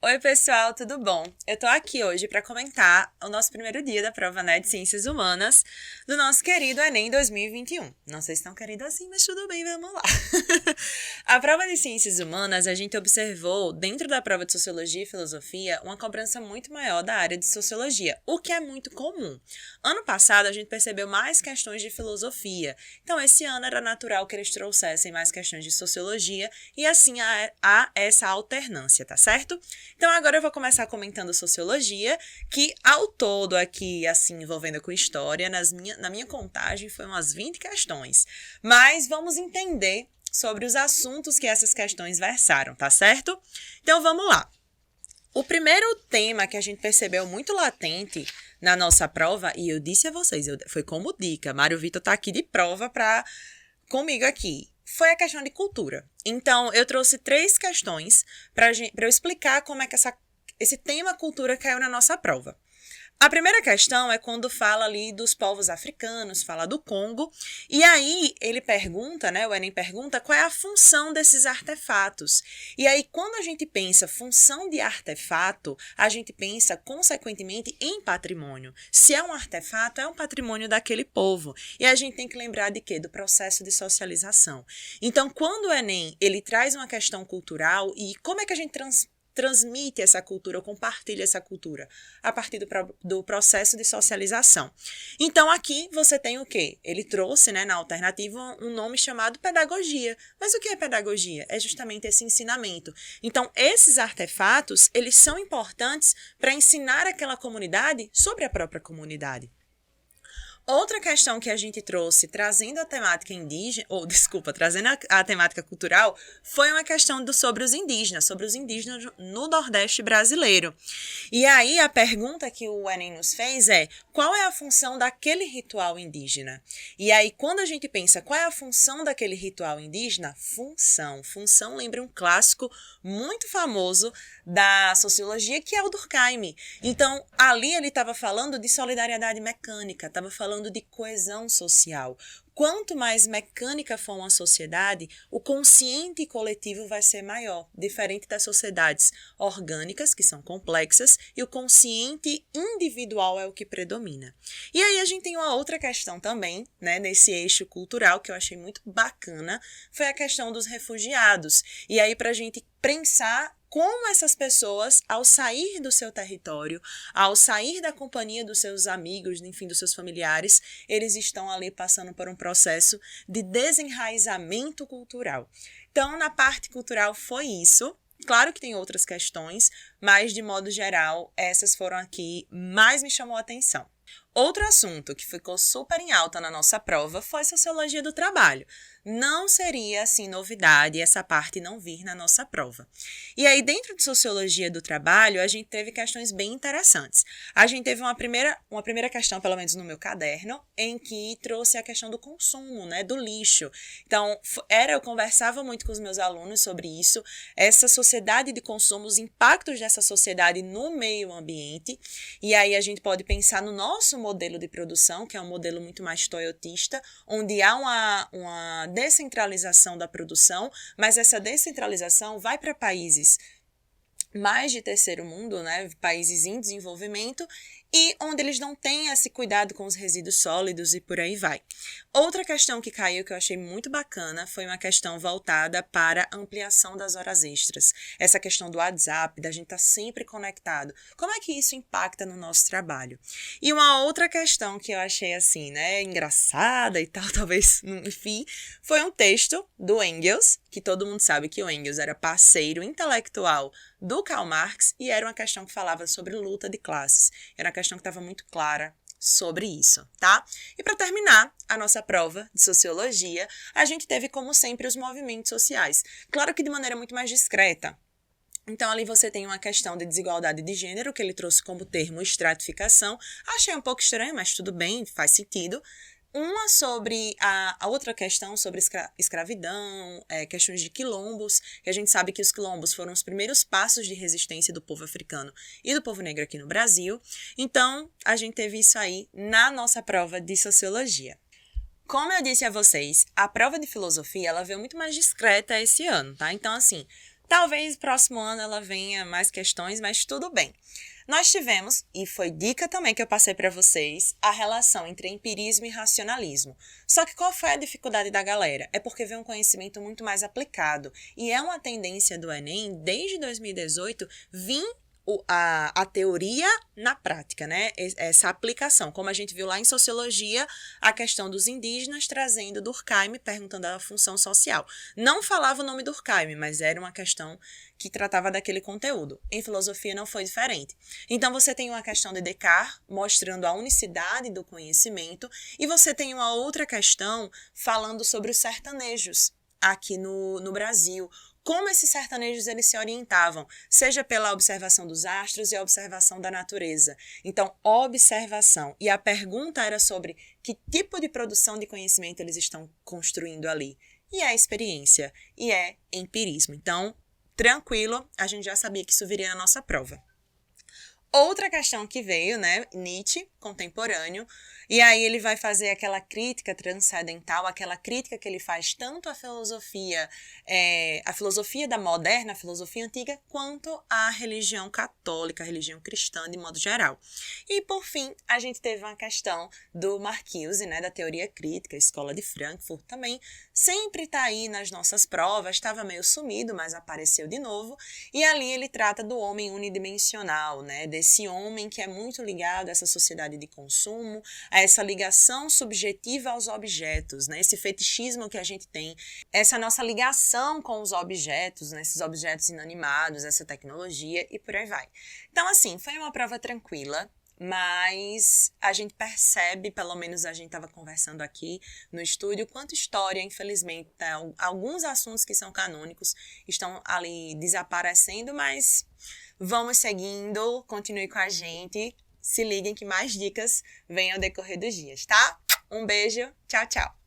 Oi, pessoal, tudo bom? Eu tô aqui hoje para comentar o nosso primeiro dia da prova, né, de Ciências Humanas do nosso querido Enem 2021. Não sei se tão querido assim, mas tudo bem, vamos lá. A prova de Ciências Humanas, a gente observou, dentro da prova de Sociologia e Filosofia, uma cobrança muito maior da área de Sociologia, o que é muito comum. Ano passado, a gente percebeu mais questões de Filosofia, então esse ano era natural que eles trouxessem mais questões de Sociologia e assim há essa alternância, tá certo? Então agora eu vou começar comentando Sociologia, que ao todo aqui, assim, envolvendo com História, na minha contagem foi umas 20 questões. Mas vamos entender sobre os assuntos que essas questões versaram, tá certo? Então vamos lá. O primeiro tema que a gente percebeu muito latente na nossa prova, e eu disse a vocês, foi como dica, Mário Vitor tá aqui de prova comigo aqui, foi a questão de cultura. Então, eu trouxe 3 questões para eu explicar como é que esse tema cultura caiu na nossa prova. A primeira questão é quando fala ali dos povos africanos, fala do Congo, e aí ele pergunta, né, o Enem pergunta qual é a função desses artefatos. E aí quando a gente pensa função de artefato, a gente pensa consequentemente em patrimônio. Se é um artefato, é um patrimônio daquele povo. E a gente tem que lembrar de quê? Do processo de socialização. Então, quando o Enem ele traz uma questão cultural, e como é que a gente transmite essa cultura, ou compartilha essa cultura, a partir do processo de socialização. Então, aqui você tem o quê? Ele trouxe, né, na alternativa, um nome chamado pedagogia. Mas o que é pedagogia? É justamente esse ensinamento. Então, esses artefatos, eles são importantes para ensinar aquela comunidade sobre a própria comunidade. Outra questão que a gente trouxe, trazendo a temática indígena, trazendo a temática cultural, foi uma questão sobre os indígenas no Nordeste brasileiro. E aí a pergunta que o Enem nos fez é, qual é a função daquele ritual indígena? E aí quando a gente pensa, qual é a função daquele ritual indígena? Função. Função lembra um clássico muito famoso da sociologia, que é o Durkheim. Então, ali ele estava falando de solidariedade mecânica, estava falando de coesão social. Quanto mais mecânica for uma sociedade, o consciente coletivo vai ser maior, diferente das sociedades orgânicas, que são complexas, e o consciente individual é o que predomina. E aí a gente tem uma outra questão também, né, nesse eixo cultural, que eu achei muito bacana, foi a questão dos refugiados. E aí para a gente pensar como essas pessoas, ao sair do seu território, ao sair da companhia dos seus amigos, enfim, dos seus familiares, eles estão ali passando por um processo de desenraizamento cultural. Então, na parte cultural foi isso. Claro que tem outras questões, mas, de modo geral, essas foram aqui mais me chamou a atenção. Outro assunto que ficou super em alta na nossa prova foi Sociologia do Trabalho. Não seria, assim, novidade essa parte não vir na nossa prova. E aí, dentro de Sociologia do Trabalho, a gente teve questões bem interessantes. A gente teve uma primeira questão, pelo menos no meu caderno, em que trouxe a questão do consumo, né, do lixo. Então, eu conversava muito com os meus alunos sobre isso, essa sociedade de consumo, os impactos dessa sociedade no meio ambiente. E aí, a gente pode pensar no nosso modelo de produção, que é um modelo muito mais toyotista, onde há uma descentralização da produção, mas essa descentralização vai para países mais de terceiro mundo, né, países em desenvolvimento, e onde eles não têm esse cuidado com os resíduos sólidos e por aí vai. Outra questão que caiu, que eu achei muito bacana, foi uma questão voltada para a ampliação das horas extras. Essa questão do WhatsApp, da gente estar sempre conectado. Como é que isso impacta no nosso trabalho? E uma outra questão que eu achei assim, né, engraçada e tal, talvez, enfim, foi um texto do Engels, que todo mundo sabe que o Engels era parceiro intelectual do Karl Marx, e era uma questão que falava sobre luta de classes. Era uma questão que estava muito clara sobre isso, tá? E para terminar a nossa prova de sociologia, a gente teve, como sempre, os movimentos sociais. Claro que de maneira muito mais discreta. Então, ali você tem uma questão de desigualdade de gênero, que ele trouxe como termo estratificação. Achei um pouco estranho, mas tudo bem, faz sentido. Uma sobre a outra questão sobre escravidão, questões de quilombos, que a gente sabe que os quilombos foram os primeiros passos de resistência do povo africano e do povo negro aqui no Brasil. Então, a gente teve isso aí na nossa prova de sociologia. Como eu disse a vocês, a prova de filosofia ela veio muito mais discreta esse ano, tá? Então, assim, Talvez próximo ano ela venha mais questões, mas tudo bem. Nós tivemos, e foi dica também que eu passei para vocês, a relação entre empirismo e racionalismo. Só que qual foi a dificuldade da galera? É porque veio um conhecimento muito mais aplicado. E é uma tendência do Enem, desde 2018, vir a teoria na prática, né? Essa aplicação. Como a gente viu lá em Sociologia, a questão dos indígenas trazendo Durkheim, perguntando a função social. Não falava o nome Durkheim, mas era uma questão que tratava daquele conteúdo. Em filosofia não foi diferente. Então você tem uma questão de Descartes, mostrando a unicidade do conhecimento, e você tem uma outra questão falando sobre os sertanejos aqui no Brasil. Como esses sertanejos eles se orientavam, seja pela observação dos astros e a observação da natureza. Então, observação. E a pergunta era sobre que tipo de produção de conhecimento eles estão construindo ali. E é experiência, e é empirismo. Então, tranquilo, a gente já sabia que isso viria na nossa prova. Outra questão que veio, né, Nietzsche, contemporâneo, e aí ele vai fazer aquela crítica transcendental, aquela crítica que ele faz tanto à filosofia, a filosofia da moderna, a filosofia antiga, quanto à religião católica, a religião cristã de modo geral. E, por fim, a gente teve uma questão do Marcuse, né, da teoria crítica, Escola de Frankfurt, também sempre está aí nas nossas provas, estava meio sumido, mas apareceu de novo, e ali ele trata do homem unidimensional, né, desse homem que é muito ligado a essa sociedade de consumo, a essa ligação subjetiva aos objetos, né? Esse fetichismo que a gente tem, essa nossa ligação com os objetos, né? Esses objetos inanimados, essa tecnologia e por aí vai. Então, assim, foi uma prova tranquila, mas a gente percebe, pelo menos a gente estava conversando aqui no estúdio, quanto história, infelizmente, alguns assuntos que são canônicos estão ali desaparecendo, mas vamos seguindo, continue com a gente, se liguem que mais dicas venham ao decorrer dos dias, tá? Um beijo, tchau, tchau!